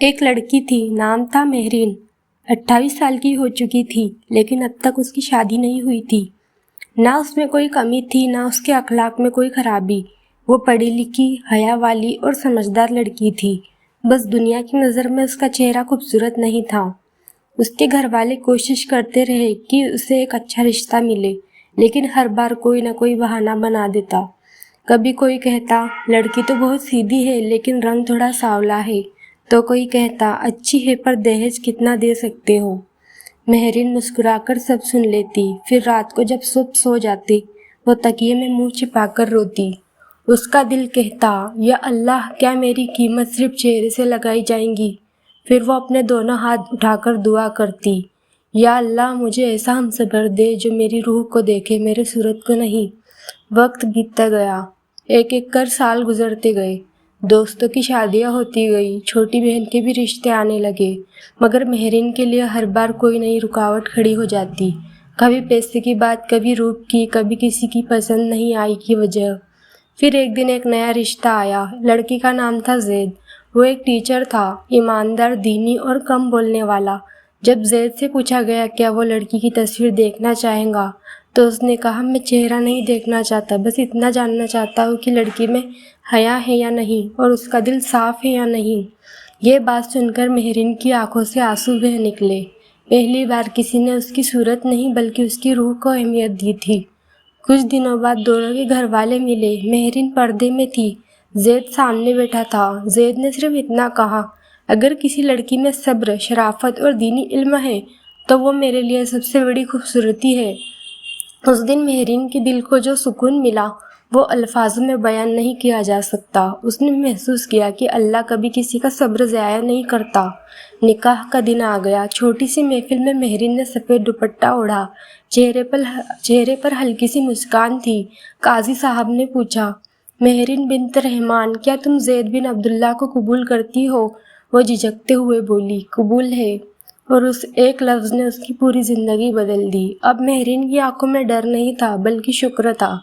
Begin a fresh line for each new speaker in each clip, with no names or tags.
ایک لڑکی تھی، نام تھا مہرین۔ 28 سال کی ہو چکی تھی، لیکن اب تک اس کی شادی نہیں ہوئی تھی۔ نہ اس میں کوئی کمی تھی، نہ اس کے اخلاق میں کوئی خرابی۔ وہ پڑھی لکھی، حیا والی اور سمجھدار لڑکی تھی، بس دنیا کی نظر میں اس کا چہرہ خوبصورت نہیں تھا۔ اس کے گھر والے کوشش کرتے رہے کہ اسے ایک اچھا رشتہ ملے، لیکن ہر بار کوئی نہ کوئی بہانہ بنا دیتا۔ کبھی کوئی کہتا لڑکی تو بہت سیدھی ہے لیکن رنگ تھوڑا سانولا ہے، تو کوئی کہتا اچھی ہے پر دہیج کتنا دے سکتے ہو۔ مہرین مسکرا کر سب سن لیتی، پھر رات کو جب سب سو جاتے وہ تکیے میں منہ چھپا کر روتی۔ اس کا دل کہتا یا اللہ، کیا میری قیمت صرف چہرے سے لگائی جائیں گی؟ پھر وہ اپنے دونوں ہاتھ اٹھا کر دعا کرتی، یا اللہ مجھے ایسا ہمسفر دے جو میری روح کو دیکھے، میرے صورت کو نہیں۔ وقت بیتتا گیا، ایک ایک کر سال گزرتے گئے، دوستوں کی شادیاں ہوتی گئی، چھوٹی بہن کے بھی رشتے آنے لگے، مگر مہرین کے لیے ہر بار کوئی نئی رکاوٹ کھڑی ہو جاتی۔ کبھی پیسے کی بات، کبھی روپ کی، کبھی کسی کی پسند نہیں آئی کی وجہ۔ پھر ایک دن ایک نیا رشتہ آیا۔ لڑکی کا نام تھا زید۔ وہ ایک ٹیچر تھا، ایماندار، دینی اور کم بولنے والا۔ جب زید سے پوچھا گیا کیا وہ لڑکی کی تصویر دیکھنا چاہے گا تو اس نے کہا میں چہرہ نہیں دیکھنا چاہتا، بس اتنا جاننا چاہتا ہوں کہ لڑکی میں حیا ہے یا نہیں اور اس کا دل صاف ہے یا نہیں۔ یہ بات سن کر مہرین کی آنکھوں سے آنسو بہہ نکلے۔ پہلی بار کسی نے اس کی صورت نہیں بلکہ اس کی روح کو اہمیت دی تھی۔ کچھ دنوں بعد دونوں کے گھر والے ملے۔ مہرین پردے میں تھی، زید سامنے بیٹھا تھا۔ زید نے صرف اتنا کہا، اگر کسی لڑکی میں صبر، شرافت اور دینی علم ہے تو وہ میرے لیے سب سے بڑی خوبصورتی ہے۔ اس دن مہرین کے دل کو جو سکون ملا وہ الفاظوں میں بیان نہیں کیا جا سکتا۔ اس نے محسوس کیا کہ اللہ کبھی کسی کا صبر ضائع نہیں کرتا۔ نکاح کا دن آ گیا۔ چھوٹی سی محفل میں مہرین نے سفید دوپٹہ اوڑھا، چہرے پر ہلکی سی مسکان تھی۔ قاضی صاحب نے پوچھا، مہرین بنت رحمان، کیا تم زید بن عبداللہ کو قبول کرتی ہو؟ وہ جھجکتے ہوئے بولی، قبول ہے، اور اس ایک لفظ نے اس کی پوری زندگی بدل دی۔ اب مہرین کی آنکھوں میں ڈر نہیں تھا بلکہ شکر تھا،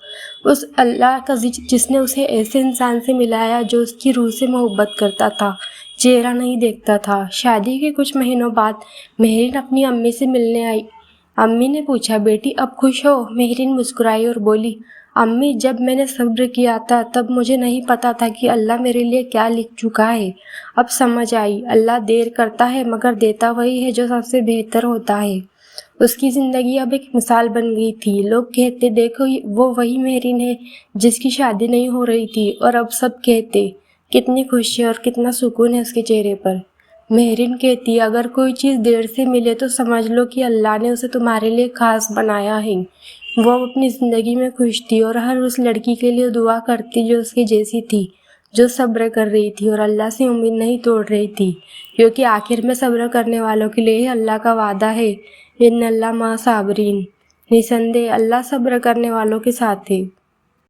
اس اللہ کا جس نے اسے ایسے انسان سے ملایا جو اس کی روح سے محبت کرتا تھا، چہرہ نہیں دیکھتا تھا۔ شادی کے کچھ مہینوں بعد مہرین اپنی امی سے ملنے آئی۔ امی نے پوچھا، بیٹی اب خوش ہو؟ مہرین مسکرائی اور بولی، امی جب میں نے صبر کیا تھا تب مجھے نہیں پتا تھا کہ اللہ میرے لیے کیا لکھ چکا ہے۔ اب سمجھ آئی، اللہ دیر کرتا ہے مگر دیتا وہی ہے جو سب سے بہتر ہوتا ہے۔ اس کی زندگی اب ایک مثال بن گئی تھی۔ لوگ کہتے دیکھو وہ وہی مہرین ہے جس کی شادی نہیں ہو رہی تھی، اور اب سب کہتے کتنی خوشی اور کتنا سکون ہے اس کے چہرے پر۔ مہرین کہتی اگر کوئی چیز دیر سے ملے تو سمجھ لو کہ اللہ نے اسے تمہارے لیے خاص بنایا ہے۔ وہ اپنی زندگی میں خوش تھی اور ہر اس لڑکی کے لیے دعا کرتی جو اس کی جیسی تھی، جو صبر کر رہی تھی اور اللہ سے امید نہیں توڑ رہی تھی، کیونکہ آخر میں صبر کرنے والوں کے لیے اللہ کا وعدہ ہے، ان اللہ مع صابرین، نسندہ اللہ صبر کرنے والوں کے ساتھ ہے۔